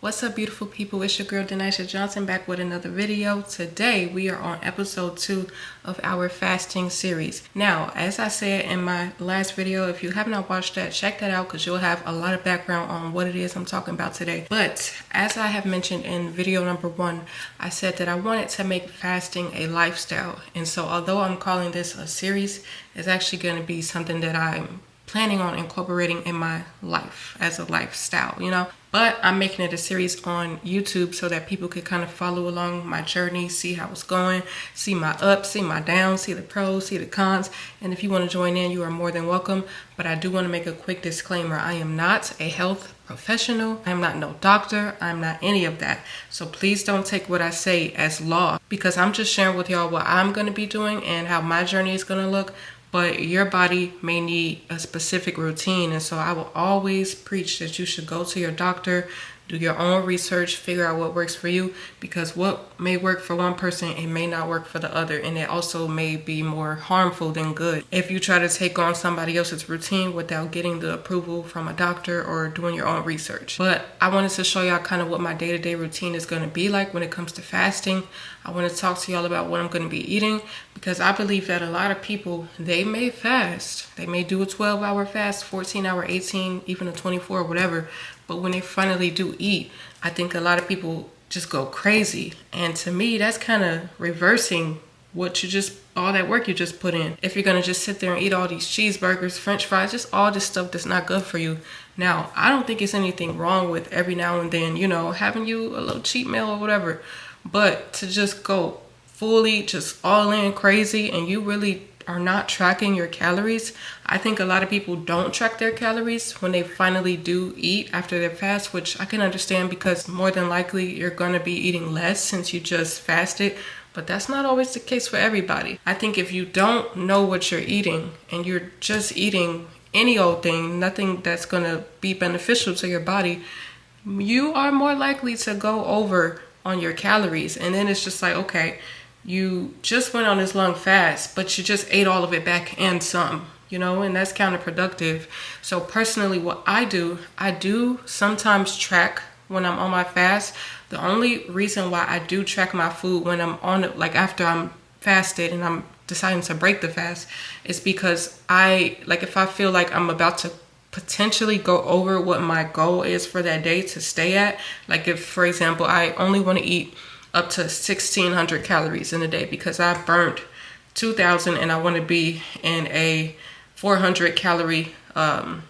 What's up, beautiful people? It's your girl Denisha Johnson back with another video. Today we are on episode 2 of our fasting series. Now, as I said in my last video, if you have not watched that, check that out because you'll have a lot of background on what it is I'm talking about today. But as I have mentioned in video number 1, I said that I wanted to make fasting a lifestyle. And so although I'm calling this a series, it's actually going to be something that I'm planning on incorporating in my life as a lifestyle, but I'm making it a series on YouTube so that people could kind of follow along my journey, see how it's going, see my ups, see my downs, see the pros, see the cons. And if you want to join in, you are more than welcome. But I do want to make a quick disclaimer. I am not a health professional. I'm not no doctor. I'm not any of that. So please don't take what I say as law, because I'm just sharing with y'all what I'm going to be doing and how my journey is going to look. But your body may need a specific routine. And so I will always preach that you should go to your doctor, do your own research, figure out what works for you, because what may work for one person, it may not work for the other. And it also may be more harmful than good if you try to take on somebody else's routine without getting the approval from a doctor or doing your own research. But I wanted to show y'all kind of what my day-to-day routine is going to be like when it comes to fasting. I want to talk to y'all about what I'm going to be eating, because I believe that a lot of people, they may fast. They may do a 12-hour fast, 14-hour, 18, even a 24, whatever. But when they finally do eat, I think a lot of people just go crazy. And to me, that's kind of reversing all that work you just put in. If you're going to just sit there and eat all these cheeseburgers, french fries, just all this stuff that's not good for you. Now, I don't think it's anything wrong with every now and then, having you a little cheat meal or whatever. But to just go fully just all in crazy and you really are not tracking your calories. I think a lot of people don't track their calories when they finally do eat after their fast, which I can understand because more than likely you're going to be eating less since you just fasted. But that's not always the case for everybody. I think if you don't know what you're eating and you're just eating any old thing, nothing that's going to be beneficial to your body, you are more likely to go over on your calories. And then it's just like, okay, you just went on this long fast, but you just ate all of it back and some, and that's counterproductive. So personally, what I do sometimes track when I'm on my fast. The only reason why I do track my food when I'm on it, like after I'm fasted and I'm deciding to break the fast, is because if I feel like I'm about to potentially go over what my goal is for that day to stay at, like if, for example, I only want to eat up to 1,600 calories in a day because I burnt 2,000 and I want to be in a 400 calorie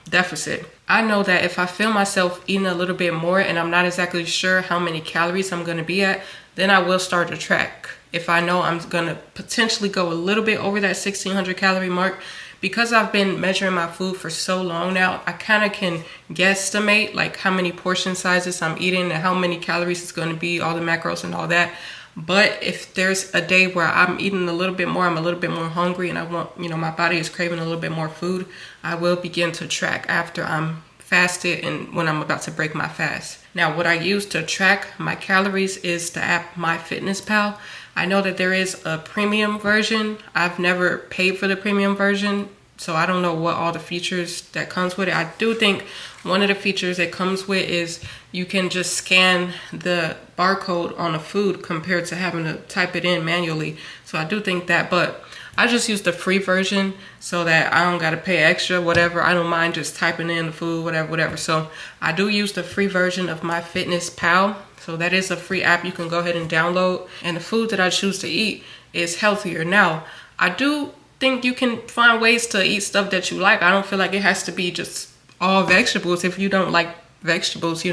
deficit. I know that if I feel myself eating a little bit more and I'm not exactly sure how many calories I'm going to be at, then I will start to track. If I know I'm going to potentially go a little bit over that 1,600 calorie mark, because I've been measuring my food for so long now, I kind of can guesstimate like how many portion sizes I'm eating and how many calories it's going to be, all the macros and all that. But if there's a day where I'm eating a little bit more, I'm a little bit more hungry and I want, my body is craving a little bit more food, I will begin to track after I'm fasted and when I'm about to break my fast. Now, what I use to track my calories is the app MyFitnessPal. I know that there is a premium version. I've never paid for the premium version, so I don't know what all the features that comes with it. I do think one of the features it comes with is you can just scan the barcode on the food compared to having to type it in manually. So I do think that, but I just use the free version so that I don't got to pay extra, whatever. I don't mind just typing in the food, whatever. So I do use the free version of MyFitnessPal. So that is a free app you can go ahead and download. And the food that I choose to eat is healthier. Now, I do think you can find ways to eat stuff that you like. I don't feel like it has to be just all vegetables if you don't like vegetables,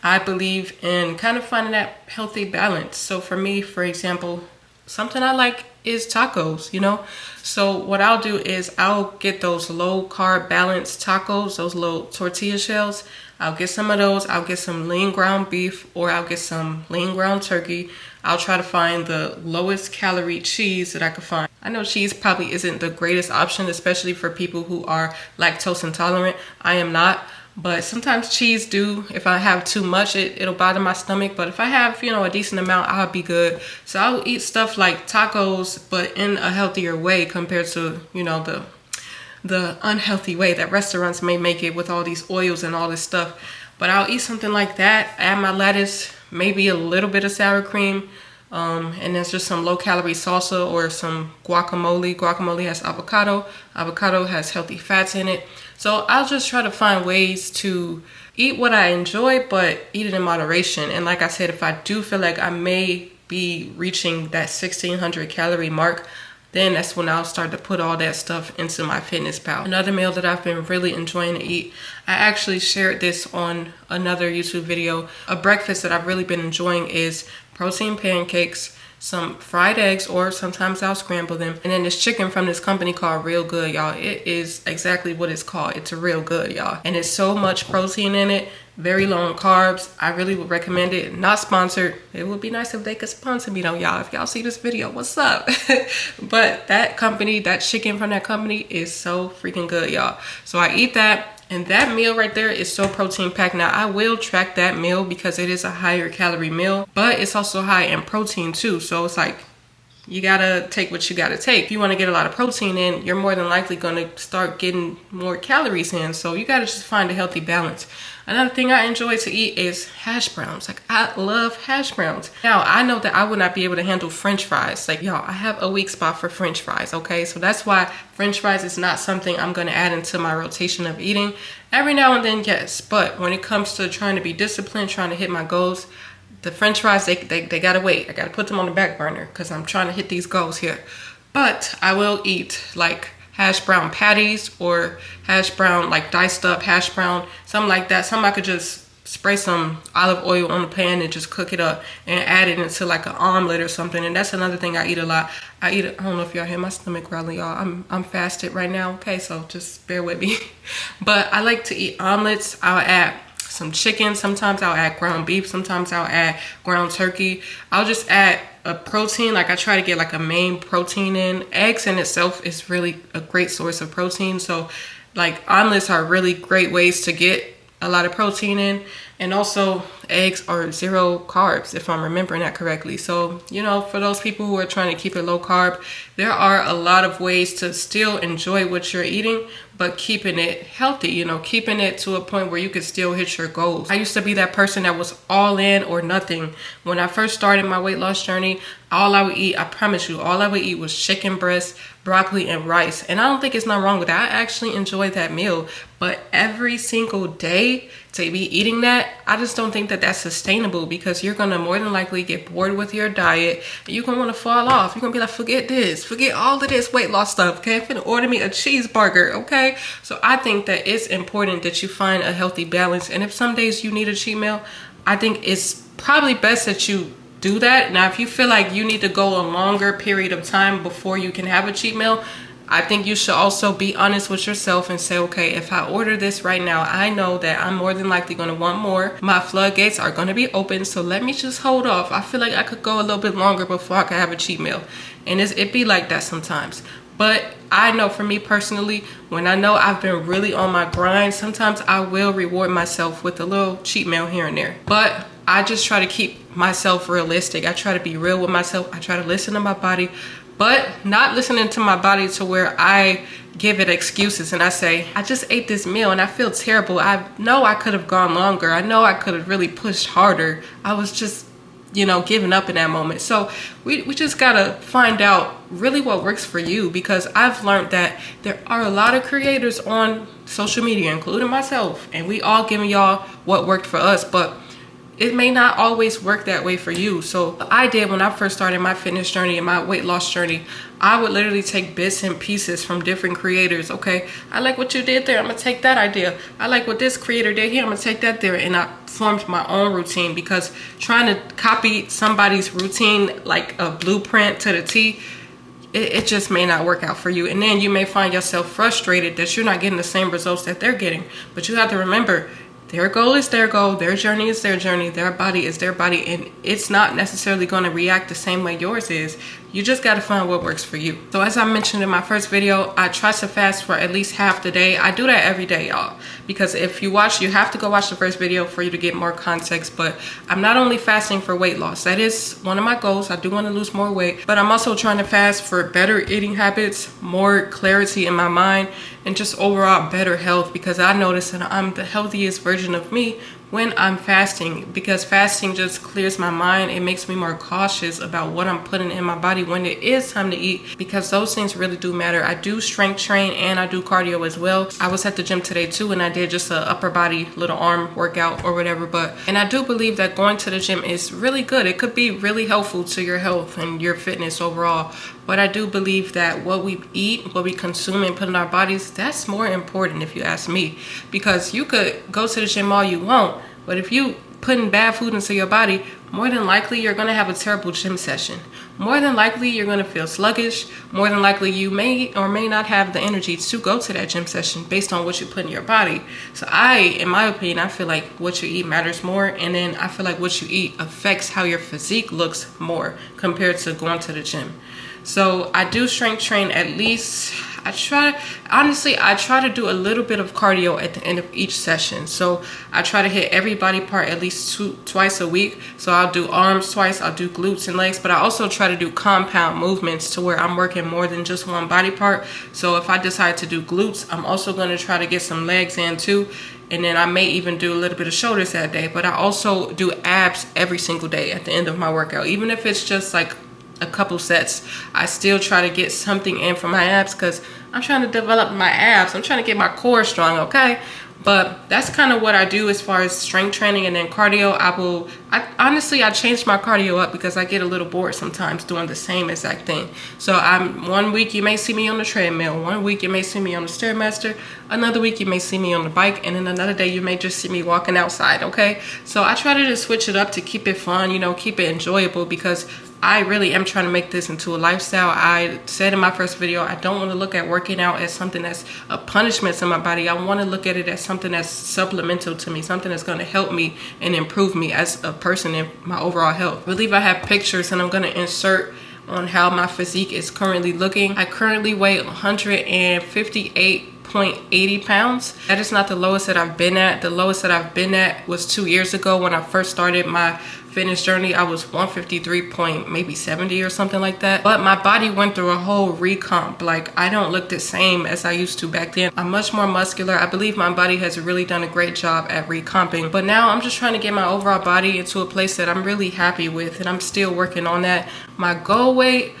I believe in kind of finding that healthy balance. So for me, for example, something I like is tacos, So what I'll do is I'll get those low carb balanced tacos, those little tortilla shells. I'll get some of those. I'll get some lean ground beef or I'll get some lean ground turkey. I'll try to find the lowest calorie cheese that I could find. I know cheese probably isn't the greatest option, especially for people who are lactose intolerant. I am not. But sometimes cheese if I have too much, it'll bother my stomach. But if I have, a decent amount, I'll be good. So I'll eat stuff like tacos, but in a healthier way compared to, the unhealthy way that restaurants may make it with all these oils and all this stuff. But I'll eat something like that, add my lettuce, maybe a little bit of sour cream, and there's just some low-calorie salsa or some guacamole. Guacamole has avocado. Avocado has healthy fats in it. So I'll just try to find ways to eat what I enjoy, but eat it in moderation. And like I said, if I do feel like I may be reaching that 1,600 calorie mark, then that's when I'll start to put all that stuff into my fitness pal. Another meal that I've been really enjoying to eat, I actually shared this on another YouTube video. A breakfast that I've really been enjoying is protein pancakes, some fried eggs, or sometimes I'll scramble them, and then this chicken from this company called Real Good, y'all. It is exactly what it's called. It's Real Good, y'all. And it's so much protein in it, very low in carbs. I really would recommend it. Not sponsored. It would be nice if they could sponsor me though, y'all. If y'all see this video, what's up? But that company, that chicken from that company is so freaking good, y'all. So I eat that. And that meal right there is so protein packed. Now I will track that meal because it is a higher calorie meal, but it's also high in protein too. So it's like, you gotta take what you gotta take. If you wanna get a lot of protein in, you're more than likely gonna start getting more calories in. So you gotta just find a healthy balance. Another thing I enjoy to eat is hash browns. Like, I love hash browns. Now, I know that I would not be able to handle French fries. Like, y'all, I have a weak spot for French fries, okay? So that's why French fries is not something I'm gonna add into my rotation of eating. Every now and then, yes. But when it comes to trying to be disciplined, trying to hit my goals, the French fries, they gotta wait. I gotta put them on the back burner because I'm trying to hit these goals here. But I will eat, like, hash brown patties or hash brown, like diced up hash brown, something like that. Something I could just spray some olive oil on the pan and just cook it up and add it into like an omelet or something. And that's another thing I eat a lot. I don't know if y'all hear my stomach growling, y'all. I'm fasted right now, okay? So just bear with me. But I like to eat omelets. I'll add some chicken. Sometimes I'll add ground beef. Sometimes I'll add ground turkey. I'll just add a protein. Like, I try to get like a main protein in. Eggs in itself is really a great source of protein. So like, omelets are really great ways to get a lot of protein in. And also eggs are 0 carbs, if I'm remembering that correctly. So, you know, for those people who are trying to keep it low carb, there are a lot of ways to still enjoy what you're eating, but keeping it healthy, you know, keeping it to a point where you can still hit your goals. I used to be that person that was all in or nothing. When I first started my weight loss journey, all I would eat, I promise you, all I would eat was chicken breast, broccoli, and rice. And I don't think it's nothing wrong with that. I actually enjoyed that meal. But every single day to be eating that, I just don't think that that's sustainable, because you're gonna more than likely get bored with your diet and you're gonna want to fall off. You're gonna be like, forget this, forget all of this weight loss stuff, okay? I'm gonna order me a cheeseburger, okay? So I think that it's important that you find a healthy balance. And if some days you need a cheat meal, I think it's probably best that you do that. Now, if you feel like you need to go a longer period of time before you can have a cheat meal, I think you should also be honest with yourself and say, okay, if I order this right now, I know that I'm more than likely going to want more. My floodgates are going to be open, so let me just hold off. I feel like I could go a little bit longer before I could have a cheat meal. And it be like that sometimes. But I know for me personally, when I know I've been really on my grind, sometimes I will reward myself with a little cheat meal here and there. But I just try to keep myself realistic. I try to be real with myself. I try to listen to my body, but not listening to my body to where I give it excuses and I say, I just ate this meal and I feel terrible. I know I could have gone longer. I know I could have really pushed harder. I was just, you know, giving up in that moment. So we just gotta find out really what works for you, because I've learned that there are a lot of creators on social media, including myself, and we all giving y'all what worked for us, but it may not always work that way for you. So I did when I first started my fitness journey and my weight loss journey, I would literally take bits and pieces from different creators. Okay, I like what you did there, I'm gonna take that idea. I like what this creator did here, I'm gonna take that there. And I formed my own routine, because trying to copy somebody's routine like a blueprint to the T, it just may not work out for you. And then you may find yourself frustrated that you're not getting the same results that they're getting. But you have to remember, their goal is their goal, their journey is their journey, their body is their body, and it's not necessarily going to react the same way yours is. You just got to find what works for you. So as I mentioned in my first video, I try to fast for at least half the day. I do that every day, y'all, because if you watch, you have to go watch the first video for you to get more context. But I'm not only fasting for weight loss. That is one of my goals. I do want to lose more weight, but I'm also trying to fast for better eating habits, more clarity in my mind, and just overall better health, because I notice that I'm the healthiest version of me when I'm fasting, because fasting just clears my mind. It makes me more cautious about what I'm putting in my body when it is time to eat, because those things really do matter. I do strength train and I do cardio as well. I was at the gym today too, and I did just a upper body little arm workout or whatever. And I do believe that going to the gym is really good. It could be really helpful to your health and your fitness overall. But I do believe that what we eat, what we consume and put in our bodies, that's more important if you ask me. Because you could go to the gym all you want, but if you putting bad food into your body, more than likely you're going to have a terrible gym session. More than likely you're going to feel sluggish. More than likely you may or may not have the energy to go to that gym session based on what you put in your body. So in my opinion, I feel like what you eat matters more. And then I feel like what you eat affects how your physique looks more compared to going to the gym. So I do strength train at least. I try to do a little bit of cardio at the end of each session. So I try to hit every body part at least twice a week. So I'll do arms twice, I'll do glutes and legs, but I also try to do compound movements to where I'm working more than just one body part. So if I decide to do glutes, I'm also going to try to get some legs in too. And then I may even do a little bit of shoulders that day. But I also do abs every single day at the end of my workout. Even if it's just like a couple sets, I still try to get something in for my abs, because I'm trying to develop my abs. I'm trying to get my core strong, okay? But that's kind of what I do as far as strength training. And then cardio, I changed my cardio up because I get a little bored sometimes doing the same exact thing. So one week you may see me on the treadmill, one week you may see me on the Stairmaster, another week you may see me on the bike, and then another day you may just see me walking outside, okay? So I try to just switch it up to keep it fun, keep it enjoyable, because I really am trying to make this into a lifestyle. I said in my first video, I don't want to look at working out as something that's a punishment to my body. I want to look at it as something that's supplemental to me, something that's going to help me and improve me as a person and my overall health. I believe I have pictures, and I'm going to insert on how my physique is currently looking. I currently weigh 158.80 pounds. That is not the lowest that I've been at. The lowest that I've been at was 2 years ago when I first started my fitness journey. I was 153.70 or something like that. But my body went through a whole recomp. Like, I don't look the same as I used to back then. I'm much more muscular. I believe my body has really done a great job at recomping. But now I'm just trying to get my overall body into a place that I'm really happy with, and I'm still working on that. My goal weight,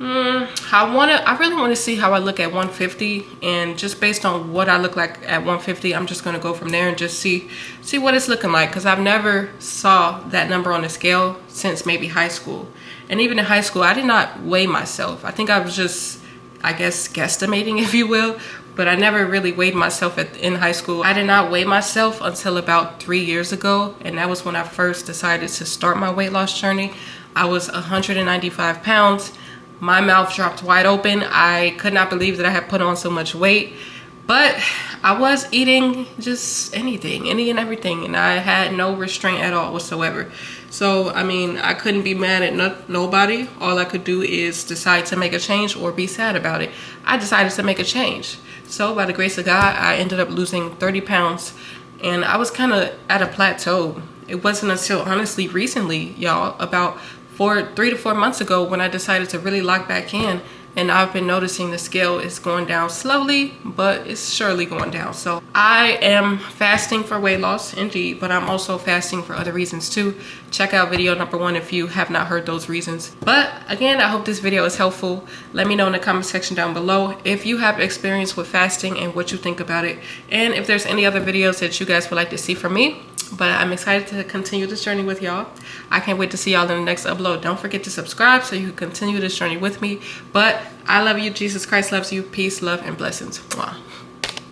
I really want to see how I look at 150, and just based on what I look like at 150, I'm just going to go from there and just see what it's looking like, because I've never saw that number on the scale since maybe high school. And even in high school, I did not weigh myself. I think I was just, I guess, guesstimating, if you will, but I never really weighed myself in high school. I did not weigh myself until about 3 years ago, and that was when I first decided to start my weight loss journey. I was 195 pounds. My mouth dropped wide open. I could not believe that I had put on so much weight, but I was eating just anything, any and everything, and I had no restraint at all whatsoever. So, I mean, I couldn't be mad at nobody. All I could do is decide to make a change or be sad about it. I decided to make a change. So, by the grace of God, I ended up losing 30 pounds, and I was kind of at a plateau. It wasn't until, honestly, recently, y'all, about 3 to 4 months ago, when I decided to really lock back in, and I've been noticing the scale is going down slowly, but it's surely going down. So I am fasting for weight loss, indeed, but I'm also fasting for other reasons too. Check out video number 1 if you have not heard those reasons. But again, I hope this video is helpful. Let me know in the comment section down below if you have experience with fasting and what you think about it, and if there's any other videos that you guys would like to see from me. But I'm excited to continue this journey with y'all. I can't wait to see y'all in the next upload. Don't forget to subscribe so you can continue this journey with me. But I love you. Jesus Christ loves you. Peace, love, and blessings. Mwah.